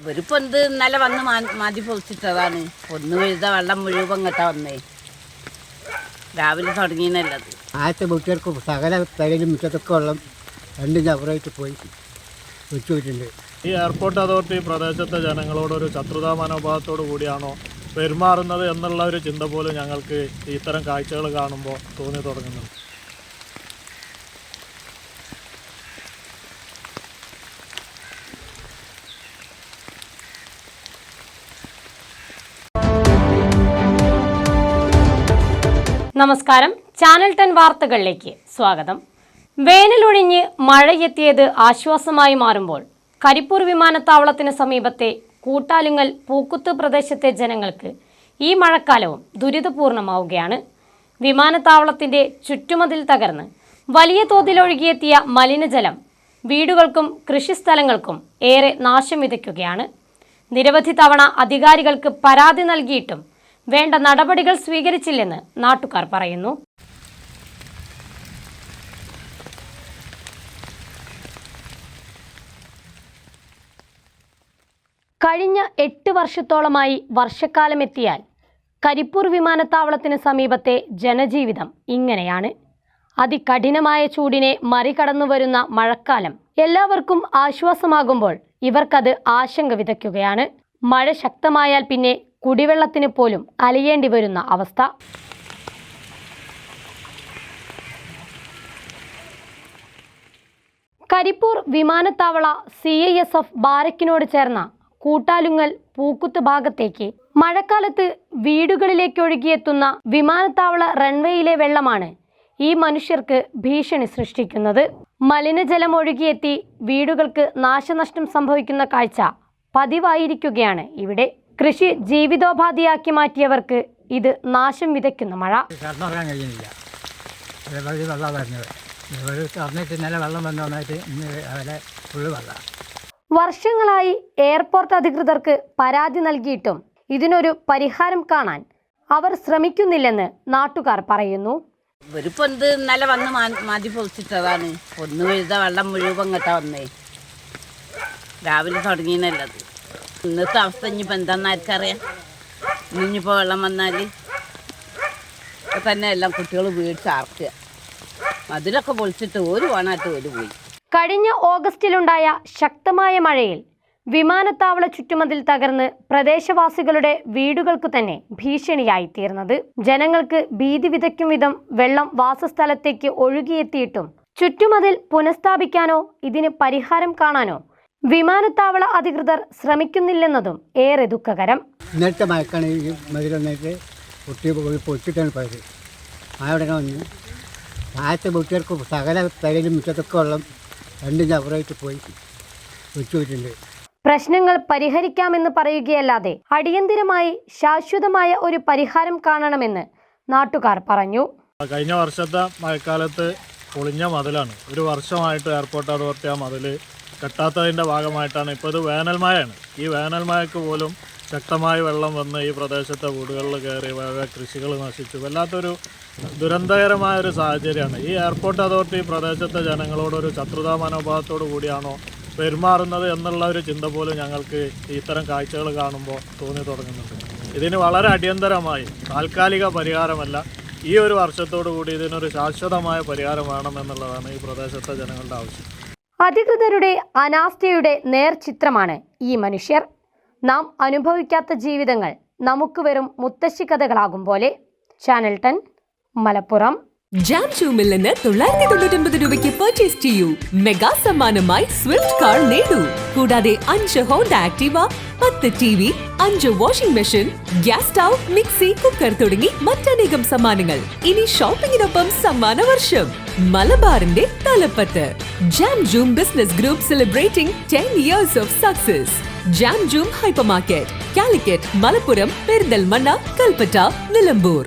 ഇവരിപ്പോൾ എന്ത് ഇന്നലെ വന്ന് മാതി പൊളിച്ചിട്ടതാണ്. ഒന്ന് വീഴുത വെള്ളം മുഴുവൻ കേട്ടാ വന്നേ. രാവിലെ തുടങ്ങിയെന്നല്ലത്. ആദ്യത്തെ വീട്ടുകാർക്ക് സകല തലയിലും മുറ്റത്തൊക്കെ വെള്ളം 2 ചവറായിട്ട് പോയി വെച്ചുപോയിട്ടുണ്ട്. ഈ എയർപോർട്ട് അതോറിറ്റി പ്രദേശത്തെ ജനങ്ങളോടൊരു ശത്രുതാ മനോഭാവത്തോടു കൂടിയാണോ പെരുമാറുന്നത് എന്നുള്ള ഒരു ചിന്ത പോലും ഞങ്ങൾക്ക് ഇത്തരം കാഴ്ചകൾ കാണുമ്പോൾ തോന്നി തുടങ്ങുന്നു. നമസ്കാരം, ചാനൽ 10 വാർത്തകളിലേക്ക് സ്വാഗതം. വേനലൊഴിഞ്ഞ് മഴയെത്തിയത് ആശ്വാസമായി മാറുമ്പോൾ കരിപ്പൂർ വിമാനത്താവളത്തിന് സമീപത്തെ കൂട്ടാലുങ്ങൽ പൂക്കുത്ത് പ്രദേശത്തെ ജനങ്ങൾക്ക് ഈ മഴക്കാലവും ദുരിതപൂർണമാവുകയാണ്. വിമാനത്താവളത്തിന്റെ ചുറ്റുമതിൽ തകർന്ന് വലിയ തോതിൽ ഒഴുകിയെത്തിയ മലിനജലം വീടുകൾക്കും കൃഷിസ്ഥലങ്ങൾക്കും ഏറെ നാശം വിതയ്ക്കുകയാണ്. നിരവധി തവണ അധികാരികൾക്ക് പരാതി നൽകിയിട്ടും വേണ്ട നടപടികൾ സ്വീകരിച്ചില്ലെന്ന് നാട്ടുകാർ പറയുന്നു. കഴിഞ്ഞ 8 വർഷത്തോളമായി വർഷക്കാലം എത്തിയാൽ കരിപ്പൂർ വിമാനത്താവളത്തിന് സമീപത്തെ ജനജീവിതം ഇങ്ങനെയാണ്. അതികഠിനമായ ചൂടിനെ മറികടന്നു വരുന്ന മഴക്കാലം എല്ലാവർക്കും ആശ്വാസമാകുമ്പോൾ ഇവർക്കത് ആശങ്ക വിതയ്ക്കുകയാണ്. മഴ ശക്തമായാൽ പിന്നെ കുടിവെള്ളത്തിന് പോലും അലയേണ്ടി വരുന്ന അവസ്ഥ. കരിപ്പൂർ വിമാനത്താവള CISF ബാരക്കിനോട് ചേർന്ന കൂട്ടാലുങ്ങൽ പൂക്കുത്ത് ഭാഗത്തേക്ക് മഴക്കാലത്ത് വീടുകളിലേക്ക് ഒഴുകിയെത്തുന്ന വിമാനത്താവള റൺവേയിലെ വെള്ളമാണ് ഈ മനുഷ്യർക്ക് ഭീഷണി സൃഷ്ടിക്കുന്നത്. മലിനജലം ഒഴുകിയെത്തി വീടുകൾക്ക് നാശനഷ്ടം സംഭവിക്കുന്ന കാഴ്ച പതിവായിരിക്കുകയാണ് ഇവിടെ. കൃഷി ജീവിതോപാധിയാക്കി മാറ്റിയവർക്ക് ഇത് നാശം വിതയ്ക്കുന്ന മഴ. കടന്നുറങ്ങാൻ കഴിയുന്നില്ല. വർഷങ്ങളായി എയർപോർട്ട് അധികൃതർക്ക് പരാതി നൽകിയിട്ടും ഇതിനൊരു പരിഹാരം കാണാൻ അവർ ശ്രമിക്കുന്നില്ലെന്ന് നാട്ടുകാർ പറയുന്നു. ഇവരിപ്പോൾ എന്ത് ഇന്നലെ വന്ന് മാതി പൊളിച്ചിട്ടതാണ്. ഒന്ന് വീഴുത വെള്ളം മുഴുവൻ കേട്ടാ വന്നേ. രാവിലെ തുടങ്ങിയെന്നല്ലത്. ഇന്നത്തെ അവസ്ഥ ഇനിയിപ്പോൾ എന്താണെന്ന് ആർക്കറിയാം. ഇനിയിപ്പോൾ വെള്ളം വന്നാൽ തന്നെ എല്ലാം കുട്ടികൾ വീട് ചാർക്കുക. അതിലൊക്കെ പൊളിച്ചിട്ട് ഒരു വേണമായിട്ട് ഒരു പോയി. കഴിഞ്ഞ ഓഗസ്റ്റിലുണ്ടായ ശക്തമായ മഴയിൽ വിമാനത്താവള ചുറ്റുമതിൽ തകർന്ന് പ്രദേശവാസികളുടെ വീടുകൾക്ക് തന്നെ ഭീഷണിയായി തീർന്നത്. ജനങ്ങൾക്ക് ഭീതി വിതയ്ക്കും വിധം വെള്ളം വാസസ്ഥലത്തേക്ക് ഒഴുകിയെത്തിയിട്ടും ചുറ്റുമതിൽ പുനഃസ്ഥാപിക്കാനോ ഇതിന് പരിഹാരം കാണാനോ വിമാനത്താവള അധികൃതർ ശ്രമിക്കുന്നില്ലെന്നതും ഏറെ ദുഃഖകരം. ഇന്നത്തെ മഴക്കാണ് ഈ മതിലൊന്നായിട്ട് പൊട്ടിട്ടാണ് പോയത്. അവിടെ വന്ന് ആദ്യത്തെ വീട്ടുകാർക്ക് സകല തലയിലും മുറ്റത്തൊക്കെ വെള്ളം 2 ചവറായിട്ട് പോയി വെച്ചുപോയിട്ടുണ്ട്. പ്രശ്നങ്ങൾ പരിഹരിക്കാമെന്ന് പറയുകയല്ലാതെ അടിയന്തിരമായി ശാശ്വതമായ ഒരു പരിഹാരം കാണണമെന്ന് നാട്ടുകാർ പറഞ്ഞു. കഴിഞ്ഞ വർഷത്തെ മഴക്കാലത്ത് പൊളിഞ്ഞ മതിലാണ്. ഒരു വർഷമായിട്ട് എയർപോർട്ട് അതോറിറ്റി ആ മതിൽ കെട്ടാത്തതിൻ്റെ ഭാഗമായിട്ടാണ് ഇപ്പോൾ ഇത് വേനൽമഴയാണ്. ഈ വേനൽമഴയ്ക്ക് പോലും ശക്തമായ വെള്ളം വന്ന് ഈ പ്രദേശത്തെ വീടുകളിൽ കയറി കൃഷികൾ നശിച്ചു. വല്ലാത്തൊരു ദുരന്തകരമായൊരു സാഹചര്യമാണ്. ഈ എയർപോർട്ട് അതോറിറ്റി പ്രദേശത്തെ ജനങ്ങളോടൊരു ശത്രുതാ മനോഭാവത്തോടു കൂടിയാണോ പെരുമാറുന്നത് എന്നുള്ള ഒരു ചിന്ത പോലും ഞങ്ങൾക്ക് ഇത്തരം കാഴ്ചകൾ കാണുമ്പോൾ തോന്നി തുടങ്ങുന്നുണ്ട്. ഇതിന് വളരെ അടിയന്തരമായി താൽക്കാലിക പരിഹാരമല്ല, ഈ ഒരു വർഷത്തോടു കൂടി ഇതിനൊരു ശാശ്വതമായ പരിഹാരം വേണമെന്നുള്ളതാണ് ഈ പ്രദേശത്തെ ജനങ്ങളുടെ ആവശ്യം. അധികൃതരുടെ അനാസ്ഥയുടെ നേർചിത്രമാണ് ഈ മനുഷ്യർ. നാം അനുഭവിക്കാത്ത ജീവിതങ്ങൾ നമുക്ക് വെറും മുത്തശ്ശി കഥകളാകും പോലെ. ചാനൽ 10 മലപ്പുറം. ജാം ജൂമിൽ നിന്ന് 999 രൂപയ്ക്ക് പർച്ചേസ് ചെയ്യൂ. മെഗാ സമ്മാനമായി സ്വിഫ്റ്റ് കാർ നേടൂ. കൂടാതെ 5 Honda Activa, 10 TV, 5 washing machine, gas stove, mixie, cooker തുടങ്ങി മറ്റനേകം സമ്മാനങ്ങൾ. ഇനി ഷോപ്പിംഗിനൊപ്പം സമ്മാന വർഷം. മലബാറിന്റെ തലപ്പത്ത്. Jam Joom business group celebrating 10 years of success. Jam Joom hypermarket, Calicut, Malappuram, Perinthalmanna, Kalpetta, Nilambur.